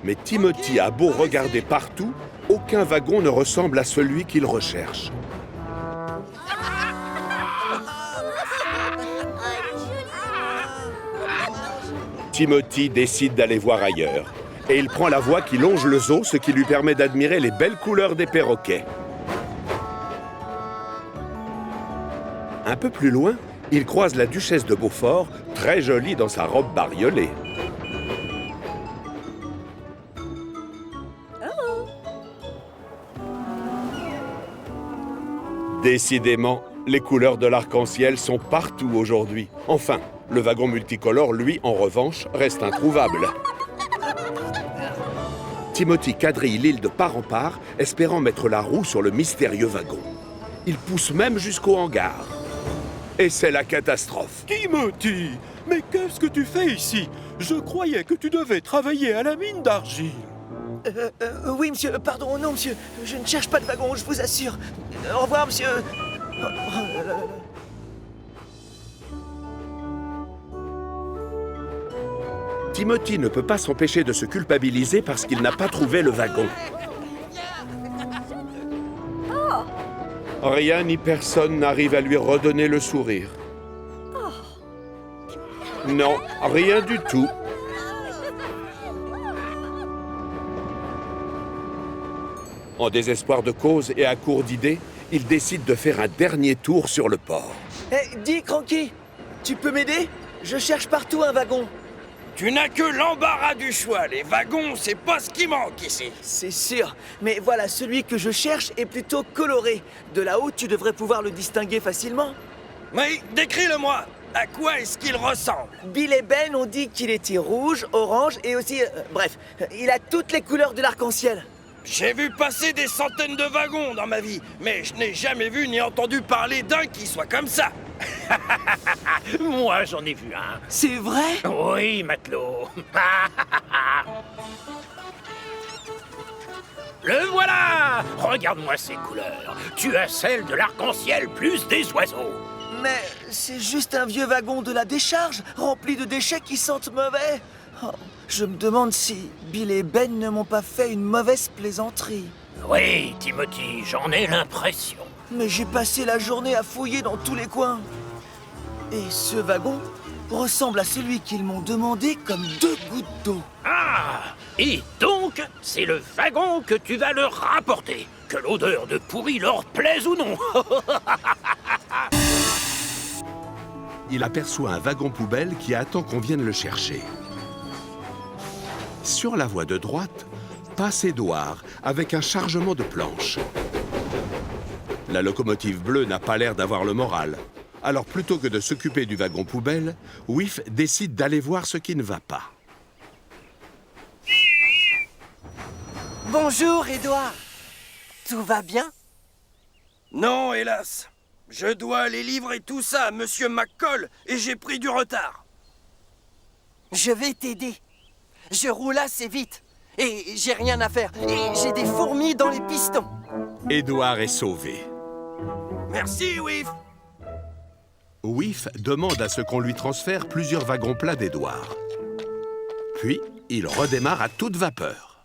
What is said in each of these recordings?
Mais Timothy a beau regarder partout, aucun wagon ne ressemble à celui qu'il recherche. Timothy décide d'aller voir ailleurs. Et il prend la voie qui longe le zoo, ce qui lui permet d'admirer les belles couleurs des perroquets. Un peu plus loin, il croise la duchesse de Beaufort, très jolie dans sa robe bariolée. Décidément, les couleurs de l'arc-en-ciel sont partout aujourd'hui. Enfin, le wagon multicolore, lui, en revanche, reste introuvable. Timothy quadrille l'île de part en part, espérant mettre la roue sur le mystérieux wagon. Il pousse même jusqu'au hangar. Et c'est la catastrophe. Timothy, mais qu'est-ce que tu fais ici? Je croyais que tu devais travailler à la mine d'argile. Oui, monsieur, pardon, non, monsieur. Je ne cherche pas de wagon, je vous assure. Au revoir, monsieur. Timothy ne peut pas s'empêcher de se culpabiliser parce qu'il n'a pas trouvé le wagon. Rien ni personne n'arrive à lui redonner le sourire. Non, rien du tout. En désespoir de cause et à court d'idées, il décide de faire un dernier tour sur le port. Hé, dis, Cranky, tu peux m'aider? Je cherche partout un wagon. Tu n'as que l'embarras du choix. Les wagons, c'est pas ce qui manque ici. C'est sûr, mais voilà, celui que je cherche est plutôt coloré. De là-haut, tu devrais pouvoir le distinguer facilement. Mais décris-le-moi. À quoi est-ce qu'il ressemble? Bill et Ben ont dit qu'il était rouge, orange et aussi... bref, il a toutes les couleurs de l'arc-en-ciel. J'ai vu passer des centaines de wagons dans ma vie, mais je n'ai jamais vu ni entendu parler d'un qui soit comme ça. Moi, j'en ai vu un. C'est vrai? Oui, matelot. Le voilà! Regarde-moi ces couleurs. Tu as celle de l'arc-en-ciel plus des oiseaux. Mais c'est juste un vieux wagon de la décharge, rempli de déchets qui sentent mauvais. Oh, je me demande si Bill et Ben ne m'ont pas fait une mauvaise plaisanterie. Oui, Timothy, j'en ai l'impression. Mais j'ai passé la journée à fouiller dans tous les coins. Et ce wagon ressemble à celui qu'ils m'ont demandé comme 2 gouttes d'eau. Ah! Et donc, c'est le wagon que tu vas leur rapporter. Que l'odeur de pourri leur plaise ou non. Il aperçoit un wagon poubelle qui attend qu'on vienne le chercher. Sur la voie de droite, passe Édouard avec un chargement de planches. La locomotive bleue n'a pas l'air d'avoir le moral. Alors plutôt que de s'occuper du wagon poubelle, Whiff décide d'aller voir ce qui ne va pas. Bonjour, Édouard. Tout va bien? Non, hélas. Je dois aller livrer tout ça à Monsieur McCall et j'ai pris du retard. Je vais t'aider. Je roule assez vite. Et j'ai rien à faire. Et j'ai des fourmis dans les pistons. Édouard est sauvé. Merci, Whiff. Whiff demande à ce qu'on lui transfère plusieurs wagons plats d'Édouard. Puis, il redémarre à toute vapeur.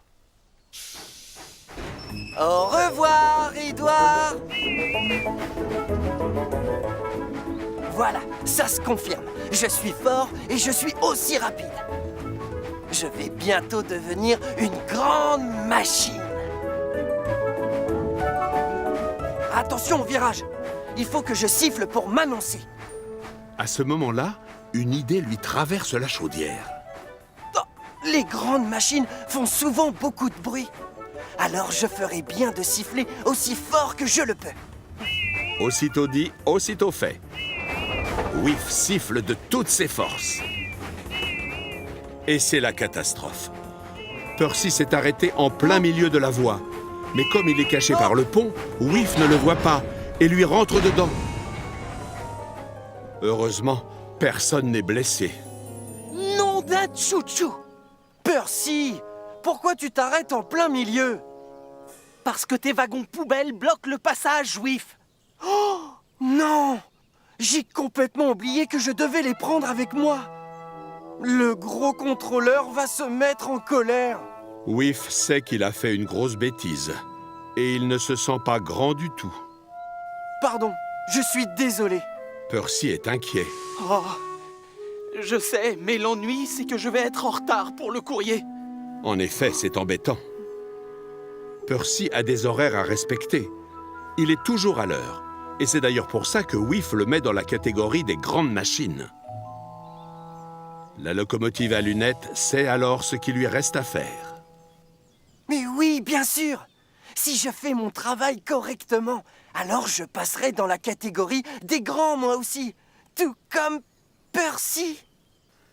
Au revoir, Édouard. Voilà, ça se confirme. Je suis fort et je suis aussi rapide. Je vais bientôt devenir une grande machine. Attention au virage. Il faut que je siffle pour m'annoncer. À ce moment-là, une idée lui traverse la chaudière. Oh, les grandes machines font souvent beaucoup de bruit. Alors je ferai bien de siffler aussi fort que je le peux. Aussitôt dit, aussitôt fait. Whiff siffle de toutes ses forces. Et c'est la catastrophe. Percy s'est arrêté en plein milieu de la voie. Mais comme il est caché par le pont, Whiff ne le voit pas et lui rentre dedans. Heureusement, personne n'est blessé. Nom d'un chouchou! Percy, pourquoi tu t'arrêtes en plein milieu? Parce que tes wagons poubelles bloquent le passage, Whiff. Oh non! J'ai complètement oublié que je devais les prendre avec moi. Le gros contrôleur va se mettre en colère. Whiff sait qu'il a fait une grosse bêtise. Et il ne se sent pas grand du tout. Pardon, je suis désolé. Percy est inquiet. Oh, je sais, mais l'ennui, c'est que je vais être en retard pour le courrier. En effet, c'est embêtant. Percy a des horaires à respecter. Il est toujours à l'heure. Et c'est d'ailleurs pour ça que Whiff le met dans la catégorie des grandes machines. La locomotive à lunettes sait alors ce qui lui reste à faire. Mais oui, bien sûr. Si je fais mon travail correctement, alors je passerai dans la catégorie des grands, moi aussi. Tout comme Percy.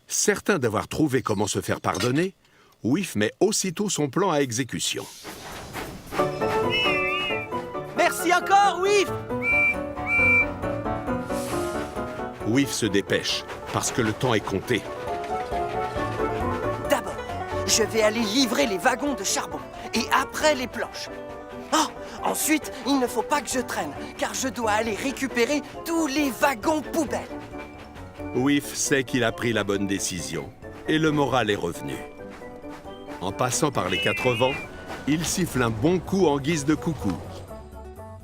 Certain d'avoir trouvé comment se faire pardonner, Whiff met aussitôt son plan à exécution. Merci encore, Whiff. Whiff se dépêche, parce que le temps est compté. D'abord, je vais aller livrer les wagons de charbon, et après les planches. Oh, ensuite, il ne faut pas que je traîne, car je dois aller récupérer tous les wagons poubelles. Whiff sait qu'il a pris la bonne décision, et le moral est revenu. En passant par les 4 vents, il siffle un bon coup en guise de coucou.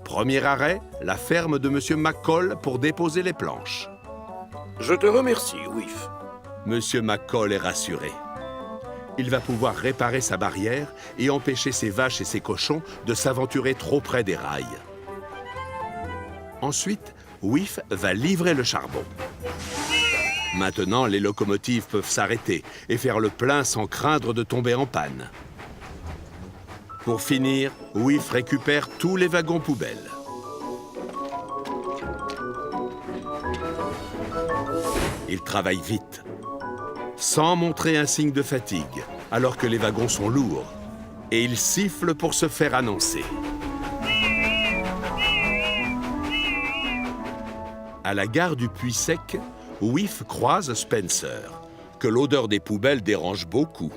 Premier arrêt, la ferme de M. McCall pour déposer les planches. Je te remercie, Whiff. M. McCall est rassuré. Il va pouvoir réparer sa barrière et empêcher ses vaches et ses cochons de s'aventurer trop près des rails. Ensuite, Whiff va livrer le charbon. Maintenant, les locomotives peuvent s'arrêter et faire le plein sans craindre de tomber en panne. Pour finir, Whiff récupère tous les wagons poubelles. Il travaille vite, sans montrer un signe de fatigue, alors que les wagons sont lourds, et il siffle pour se faire annoncer. À la gare du Puy-Sec, Whiff croise Spencer, que l'odeur des poubelles dérange beaucoup.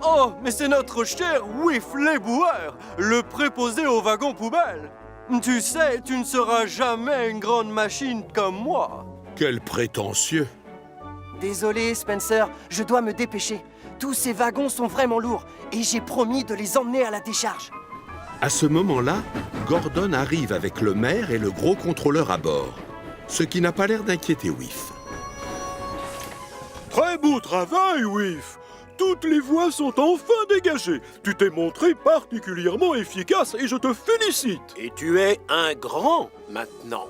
Oh, mais c'est notre cher Whiff l'éboueur, le préposé au wagon poubelle. Tu sais, tu ne seras jamais une grande machine comme moi. Quel prétentieux! Désolé, Spencer, je dois me dépêcher. Tous ces wagons sont vraiment lourds, et j'ai promis de les emmener à la décharge. À ce moment-là, Gordon arrive avec le maire et le gros contrôleur à bord, ce qui n'a pas l'air d'inquiéter Whiff. Très beau travail, Whiff. Toutes les voies sont enfin dégagées. Tu t'es montré particulièrement efficace et je te félicite. Et tu es un grand maintenant.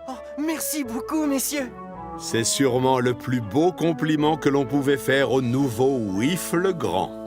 Oh, merci beaucoup, messieurs. C'est sûrement le plus beau compliment que l'on pouvait faire au nouveau Whiff le Grand.